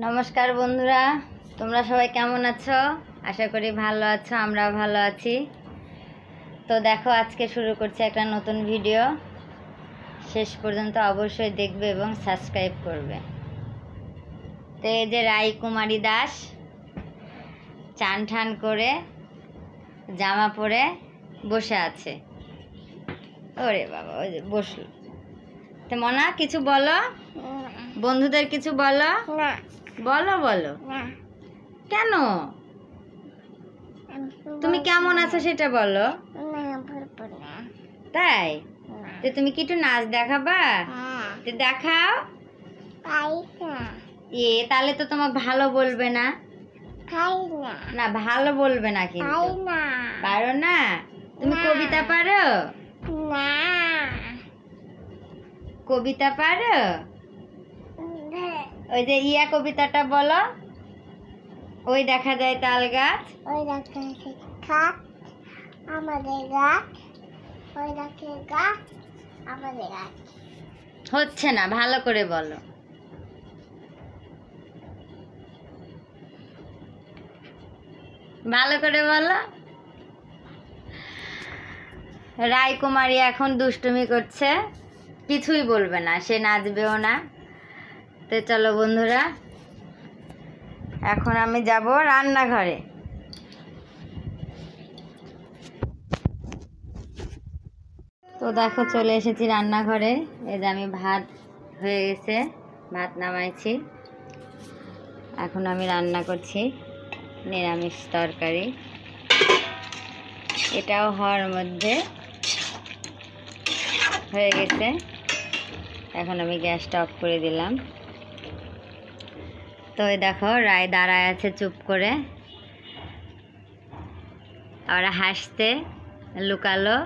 নমস্কার বন্ধুরা, তোমরা সবাই কেমন আছো? আশা করি ভালো আছো, আমরাও ভালো আছি। তো দেখো, আজকে শুরু করছি একটা নতুন ভিডিও। শেষ পর্যন্ত অবশ্যই দেখবে এবং সাবস্ক্রাইব করবে। তো এই যে রায়কুমারী দাস চান ঠান করে জামা পরে বসে আছে। ওরে বাবা, ওই যে বসলো। তো মনা, কিছু বলো, বন্ধুদের কিছু বলো। বলো বলো। কেন? তুমি কেমন আছো সেটা বলো। তাই? তো তুমি কি একটু নাচ দেখাবা? তো দেখাও। তাহলে তো তোমাকে ভালো বলবে না। না, ভালো বলবে না কিন্তু। পারো না? তুমি কবিতা পারো? কবিতা পারো? ওই যে কবিতাটা বলো। ওই দেখা যায় তাল গাছ, ওই দেখা খাট আমাদের গাছ, ওই দেখে গাছ আমাদের গাছ। হচ্ছে না, ভালো করে বলো। ভালো করে বলো। রায়কুমারী এখন দুষ্টুমি করছে, কিছুই বলবে না, সে নাচবেও না। তো চলো বন্ধুরা, এখন আমি যাব রান্নাঘরে। তো দেখো, চলে এসেছি রান্নাঘরে। এই যে আমি ভাত হয়ে গেছে, ভাত নামাইছি। এখন আমি রান্না করছি নিরামিষ তরকারি। এটাও হওয়ার মধ্যে হয়ে গেছে। এখন আমি গ্যাসটা অফ করে দিলাম। তো এই দেখো, রায় দাঁড়ায় আছে চুপ করে, আর হাসতে লুকালো।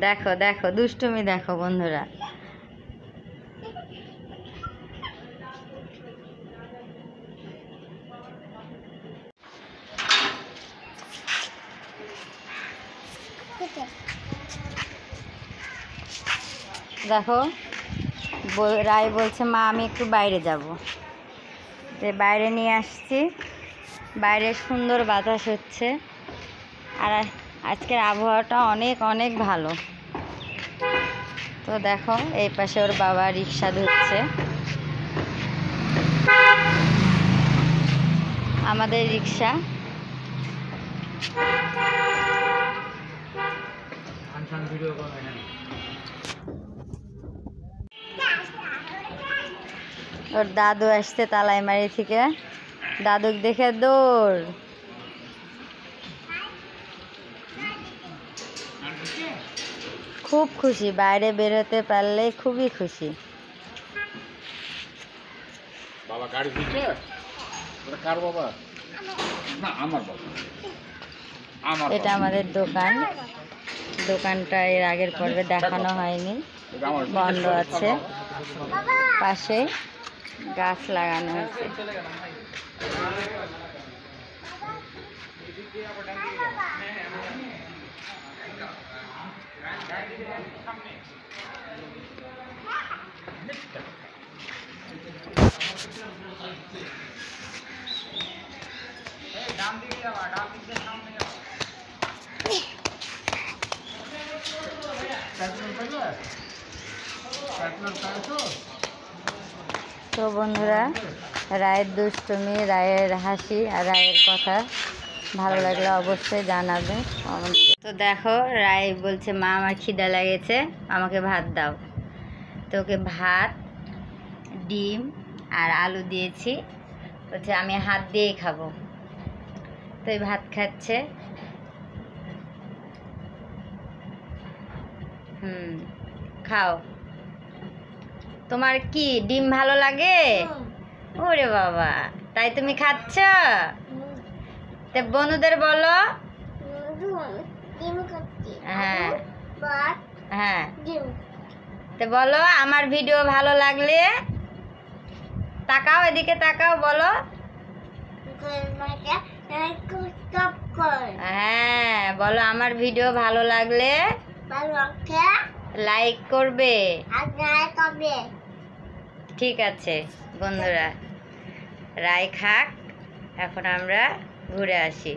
দেখো দেখো দুষ্টুমি দেখো বন্ধুরা। দেখো, রায় বলছে, মা আমি একটু বাইরে যাব। যে বাইরে নিয়ে আসছি, বাইরে সুন্দর বাতাস হচ্ছে, আর আজকের আবহাওয়াটা অনেক অনেক ভালো। তো দেখো, এই পাশে ওর বাবা রিক্সা ধরছে। আমাদের রিক্সা। ওর দাদু আসছে তালাইমারি থেকে, দাদুক দেখে দৌড়। খুব খুশি, বাইরে বেরোতে পারলে খুবই খুশি। বাবা গাড়ি দিচ্ছে? ওটা কার বাবা? না, আমার বাবা। এটা আমাদের দোকান। দোকানটা এর আগের পর্বে দেখানো হয়নি, বন্ধ আছে। পাশে গাছ লাগানো হয়েছে। তো বন্ধুরা, রায়ের দুষ্টুমি, রায়ের হাসি আর রায়ের কথা ভালো লাগলে অবশ্যই জানাবে। তো দেখো, রায় বলছে, মা আমার খিদা লেগেছে, আমাকে ভাত দাও। তো ওকে ভাত, ডিম আর আলু দিয়েছি। বলছে আমি হাত দিয়েই খাবো। তো এই ভাত খাচ্ছে। খাও। তোমার কি ডিম ভালো লাগে? ওরে বাবা, তাই তুমি খাচ্ছ? তো বন্ধুদের বলো। হ্যাঁ হ্যাঁ, তো বলো, আমার ভিডিও ভালো লাগলে তাকাও, এদিকে তাকাও, বলো। কর হ্যাঁ বলো, আমার ভিডিও ভালো লাগলে বাবাকে লাইক করবে। আগে কবে ঠিক আছে বন্ধুরা, রাই খাক, এখন আমরা ঘুরে আসি।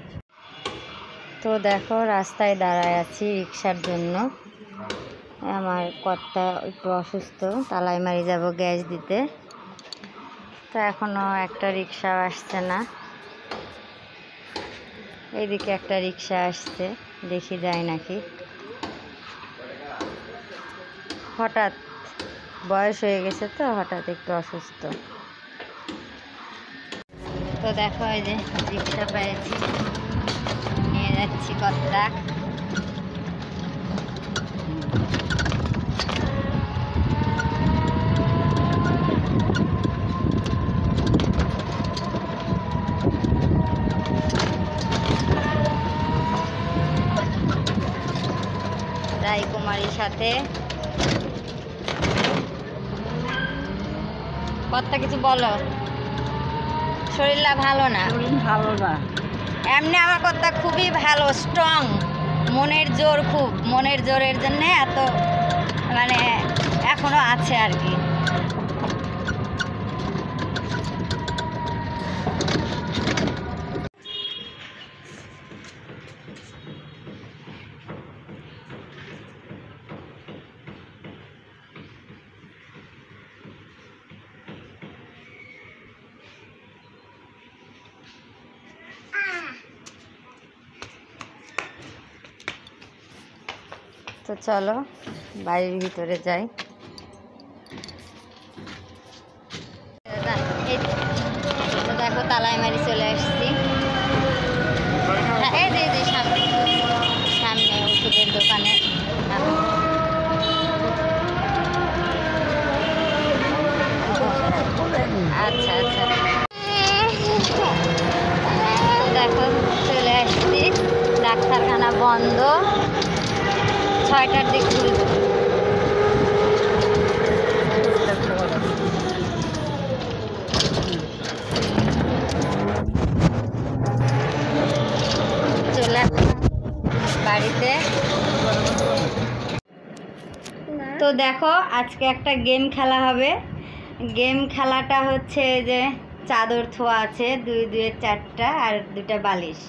তো দেখো রাস্তায় দাঁড়ায় আছি রিক্সার জন্য। আমার কর্তা একটু অসুস্থ, তালাইমারি যাব গ্যাস দিতে। তো এখনও একটা রিক্সাও আসছে না। এইদিকে একটা রিক্সা আসছে, দেখি যায় নাকি। হঠাৎ বয়স হয়ে গেছে তো, হঠাৎ একটু অসুস্থ। তো দেখো এই যে রিক্সা পেয়েছি, নিয়ে যাচ্ছি কর্তা। রায়কুমারীর সাথে কর্তা কিছু বলো। শরীরটা ভালো না? ভালো না এমনি আমার কর্তা খুবই ভালো, স্ট্রং, মনের জোর খুব, মনের জোরের জন্য এত মানে এখনো আছে আর কি। তো চলো বাড়ির ভিতরে যাই। তো দেখো তালাইমারি চলে আসছি। এই যে সামনে সামনে ওষুধের দোকানে। আচ্ছা আচ্ছা, তো দেখো চলে আসছি, ডাক্তারখানা বন্ধ, 6টার দিক খুলবে। চলে আসলাম বাড়িতে। তো দেখো আজকে একটা গেম খেলা হবে। গেম খেলাটা হচ্ছে যে চাদর থোয়া আছে, 2 2 4টা আর 2টা বালিশ।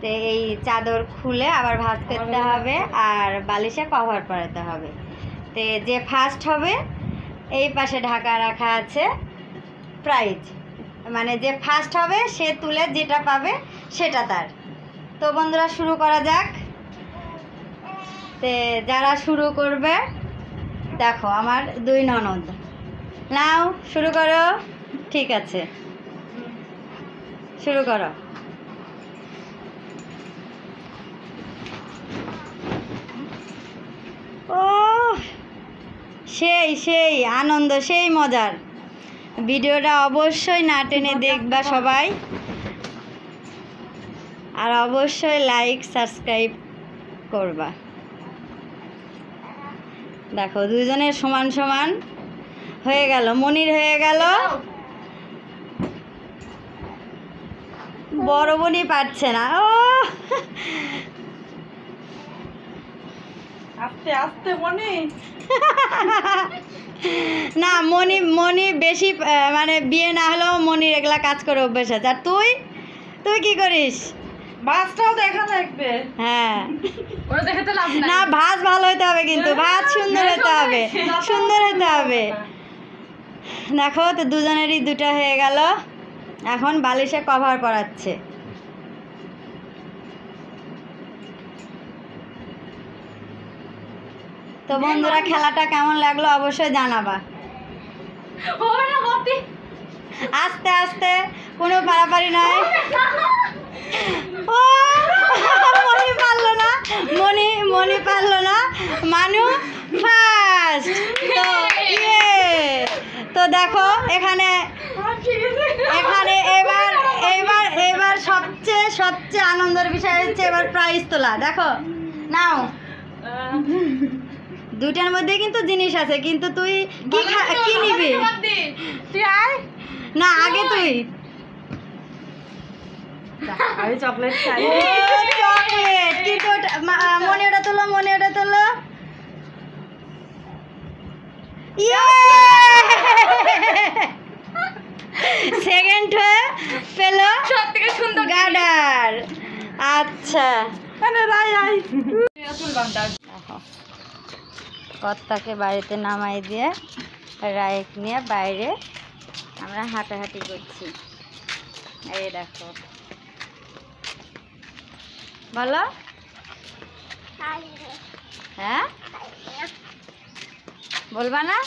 তো এই চাদর খুলে আবার ভাঁজ করতে হবে আর বালিশে কভার পরাতে হবে। তো যে ফার্স্ট হবে, এই পাশে ঢাকা রাখা আছে প্রাইজ, মানে যে ফার্স্ট হবে সে তুলে যেটা পাবে সেটা তার। তো বন্ধুরা শুরু করা যাক। তো যারা শুরু করবে, দেখো আমার 2 ননদ, নাও শুরু করো। ঠিক আছে শুরু করো। ও সেই সেই আনন্দ, সেই মজার। ভিডিওটা অবশ্যই না টেনে দেখবা সবাই, আর অবশ্যই লাইক সাবস্ক্রাইব করবা। দেখো দুজনের সমান সমান হয়ে গেল, মনির হয়ে গেল, বড় বোনই পারছে না। ও আস্তে আস্তে মনে না, মনি বেশি মানে বিয়ে না হলেও মনির এগুলা কাজ করে অভ্যাস আছে। আর তুই তুই কি করিস? বাসটাও দেখা লাগবে। হ্যাঁ ওরা দেখাতে লাভ নাই। না, ভাত ভালো হতে হবে, কিন্তু ভাত সুন্দর হতে হবে, সুন্দর হতে হবে। দেখো তো দুজনেরই 2টা হয়ে গেল, এখন বালিশে কভার করাচ্ছে। তো বন্ধুরা খেলাটা কেমন লাগলো অবশ্যই জানাবা। আস্তে আস্তে, কোনো পারাপারি নয়। ও মনি পারলো না, মনি পারলো না, মানু ফার্স্ট। তো তো দেখো এখানে এখানে এবার এবার এবার সবচেয়ে আনন্দের বিষয় হচ্ছে এবার প্রাইজ তোলা। দেখো নাও, 2টার মধ্যে কিন্তু জিনিস আছে, কিন্তু তুই কি নিবি? তুই আয় না আগে তুই আমি চকলেট খাই চকলেট কিন্তু মনে ওটা তোলো মনে ওটা তোলো সেকেন্ড হয়ে পেল সব থেকে সুন্দর গার্ডার আচ্ছা দেখো কর্তাকে বাড়িতে নামাই দিয়ে রাইক নিয়ে বাইরে আমরা হাঁটাহাঁটি করছি এই দেখো বলো হ্যাঁ বলবা না